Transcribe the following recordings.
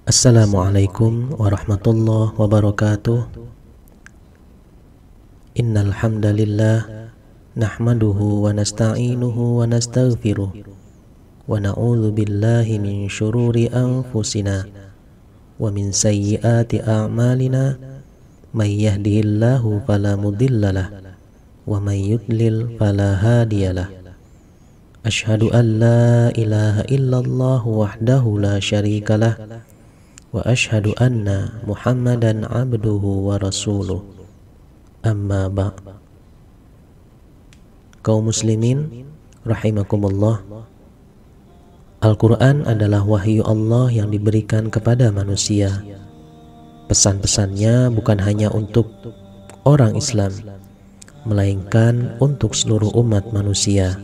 Assalamualaikum warahmatullahi wabarakatuh. Innal hamdalillah nahmaduhu wa nasta'inuhu wa nastaghfiruh wa na'udzu billahi min syururi anfusina wa min sayyiati a'malina may yahdihillahu fala mudhillalah wa may yudlil fala hadiyalah. Asyhadu an la ilaha illallah wahdahu la syarikalah wa asyhadu anna Muhammadan abduhu wa rasuluh. Amma ba'. Kaum muslimin rahimakumullah, Al-Quran adalah wahyu Allah yang diberikan kepada manusia. Pesan-pesannya bukan hanya untuk orang Islam, melainkan untuk seluruh umat manusia.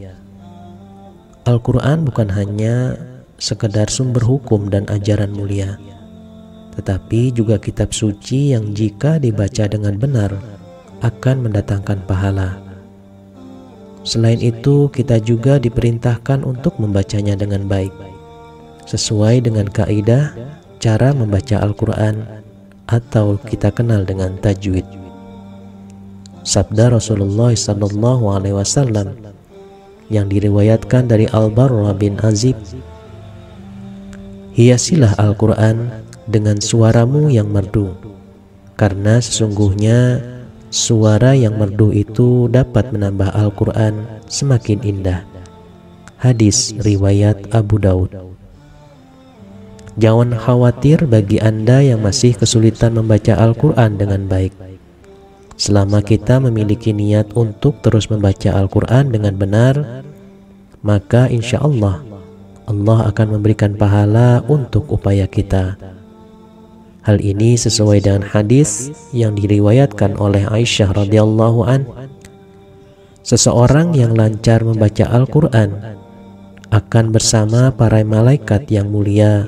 Al-Quran bukan hanya sekedar sumber hukum dan ajaran mulia, tetapi juga kitab suci yang jika dibaca dengan benar akan mendatangkan pahala. Selain itu, kita juga diperintahkan untuk membacanya dengan baik, sesuai dengan kaidah cara membaca Al-Quran atau kita kenal dengan tajwid. Sabda Rasulullah SAW yang diriwayatkan dari Al-Barra bin Azib, hiasilah Al-Quran dengan suaramu yang merdu, karena sesungguhnya suara yang merdu itu dapat menambah Al-Quran semakin indah. Hadis riwayat Abu Daud. Jangan khawatir bagi Anda yang masih kesulitan membaca Al-Quran dengan baik. Selama kita memiliki niat untuk terus membaca Al-Quran dengan benar, maka insya Allah akan memberikan pahala untuk upaya kita. Hal ini sesuai dengan hadis yang diriwayatkan oleh Aisyah radhiyallahu an. Seseorang yang lancar membaca Al-Quran akan bersama para malaikat yang mulia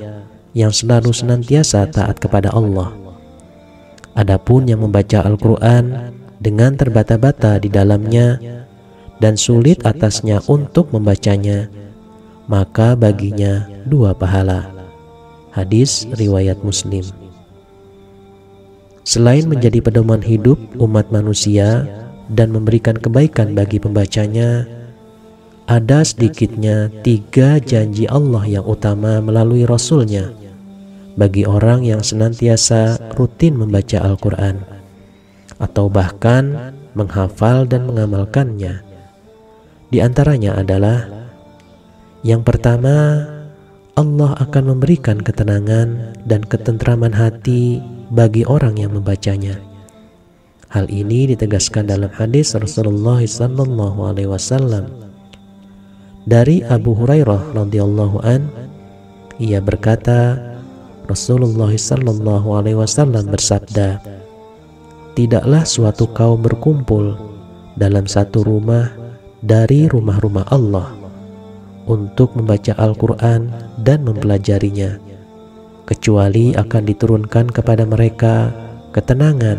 yang selalu senantiasa taat kepada Allah. Adapun yang membaca Al-Quran dengan terbata-bata di dalamnya dan sulit atasnya untuk membacanya, maka baginya 2 pahala. Hadis riwayat Muslim. Selain menjadi pedoman hidup umat manusia dan memberikan kebaikan bagi pembacanya, ada sedikitnya 3 janji Allah yang utama melalui Rasul-Nya bagi orang yang senantiasa rutin membaca Al-Quran atau bahkan menghafal dan mengamalkannya. Di antaranya adalah yang pertama, Allah akan memberikan ketenangan dan ketentraman hati bagi orang yang membacanya. Hal ini ditegaskan dalam hadis Rasulullah SAW dari Abu Hurairah radhiyallahu an. Ia berkata, Rasulullah SAW bersabda, tidaklah suatu kaum berkumpul dalam satu rumah dari rumah-rumah Allah untuk membaca Al-Quran dan mempelajarinya, kecuali akan diturunkan kepada mereka ketenangan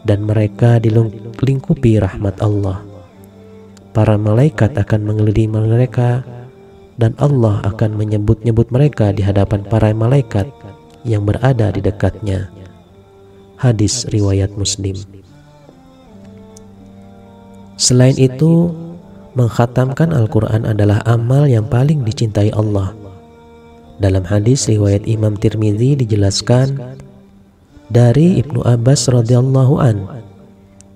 dan mereka dilingkupi rahmat Allah. Para malaikat akan mengelilingi mereka dan Allah akan menyebut-nyebut mereka di hadapan para malaikat yang berada di dekatnya. Hadis riwayat Muslim. Selain itu, mengkhatamkan Al-Quran adalah amal yang paling dicintai Allah. Dalam hadis riwayat Imam Tirmidzi dijelaskan dari Ibnu Abbas radhiyallahu an,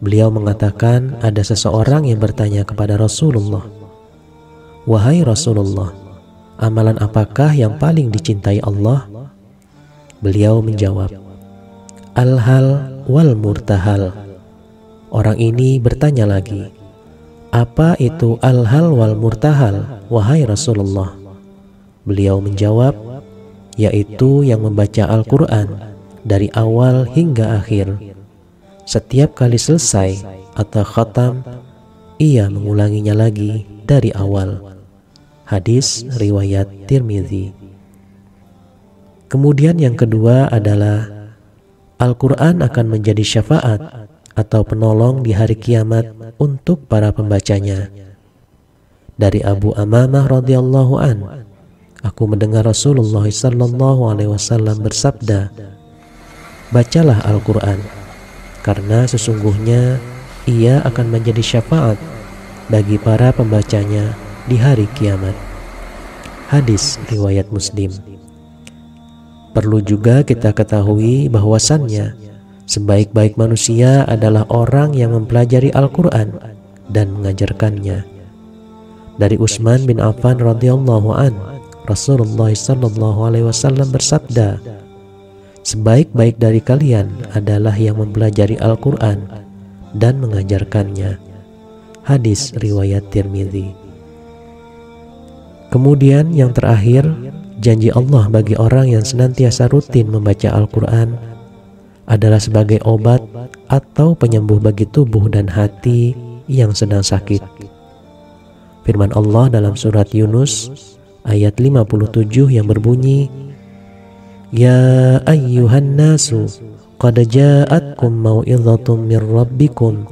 beliau mengatakan ada seseorang yang bertanya kepada Rasulullah, wahai Rasulullah, amalan apakah yang paling dicintai Allah? Beliau menjawab, al-hal wal murtahal. Orang ini bertanya lagi, apa itu al-hal wal murtahal, wahai Rasulullah? Beliau menjawab, yaitu yang membaca Al-Quran dari awal hingga akhir. Setiap kali selesai atau khatam, ia mengulanginya lagi dari awal. Hadis riwayat Tirmidzi. Kemudian yang kedua adalah Al-Quran akan menjadi syafaat atau penolong di hari kiamat untuk para pembacanya. Dari Abu Amamah radhiyallahu an, Aku mendengar Rasulullah SAW bersabda, bacalah Al-Quran, karena sesungguhnya ia akan menjadi syafaat bagi para pembacanya di hari kiamat. Hadis riwayat Muslim. Perlu juga kita ketahui bahwasannya sebaik-baik manusia adalah orang yang mempelajari Al-Quran dan mengajarkannya. Dari Utsman bin Affan radhiyallahu an, Rasulullah SAW bersabda, sebaik-baik dari kalian adalah yang mempelajari Al-Quran dan mengajarkannya. Hadis riwayat Tirmidzi. Kemudian yang terakhir, janji Allah bagi orang yang senantiasa rutin membaca Al-Quran adalah sebagai obat atau penyembuh bagi tubuh dan hati yang sedang sakit. Firman Allah dalam surat Yunus ayat 57 yang berbunyi, Ya ayyuhan nasu qad ja'atkum mau'izatun mir rabbikum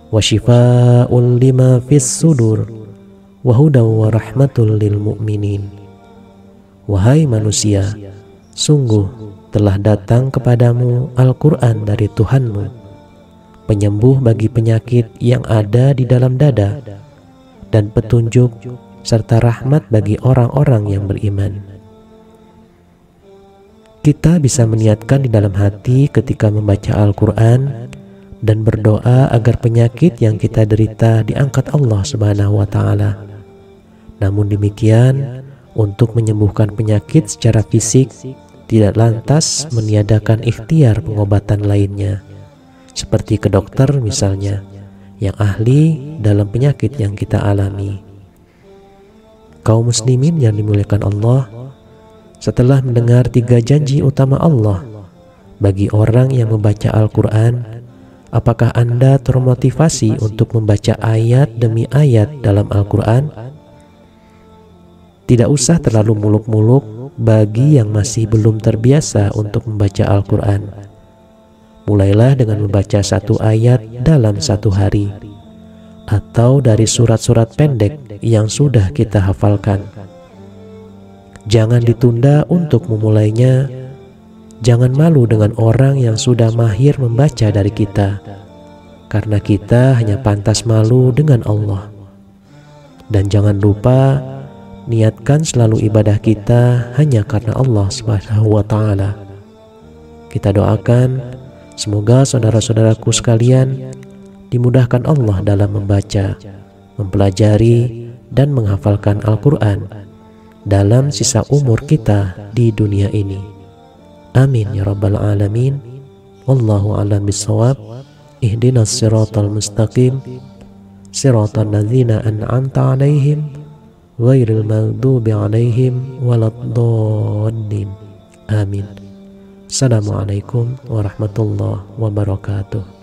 wa shifaa'un lima fis sudur wa hudaw wa rahmatul lil mu'minin. Wahai manusia, sungguh telah datang kepadamu Al-Quran dari Tuhanmu, penyembuh bagi penyakit yang ada di dalam dada, dan petunjuk serta rahmat bagi orang-orang yang beriman. Kita bisa meniatkan di dalam hati ketika membaca Al-Quran dan berdoa agar penyakit yang kita derita diangkat Allah Subhanahu wa Ta'ala. Namun demikian, untuk menyembuhkan penyakit secara fisik tidak lantas meniadakan ikhtiar pengobatan lainnya, seperti ke dokter misalnya, yang ahli dalam penyakit yang kita alami. Kaum muslimin yang dimuliakan Allah, setelah mendengar 3 janji utama Allah bagi orang yang membaca Al-Quran, apakah Anda termotivasi untuk membaca ayat demi ayat dalam Al-Quran? Tidak usah terlalu muluk-muluk bagi yang masih belum terbiasa untuk membaca Al-Quran. Mulailah dengan membaca 1 ayat dalam 1 hari, atau dari surat-surat pendek yang sudah kita hafalkan. Jangan ditunda untuk memulainya. Jangan malu dengan orang yang sudah mahir membaca dari kita, karena kita hanya pantas malu dengan Allah. Dan jangan lupa, niatkan selalu ibadah kita hanya karena Allah Subhanahu wa Ta'ala. Kita doakan semoga saudara-saudaraku sekalian dimudahkan Allah dalam membaca, mempelajari, dan menghafalkan Al-Quran dalam sisa umur kita di dunia ini. Amin ya rabbal alamin. Wallahu a'lam bissawab. Ihdinas siratal mustaqim, siratal ladzina an'amta 'alaihim ghairil maghdubi 'alaihim waladdallin. Amin. Assalamualaikum warahmatullahi wabarakatuh.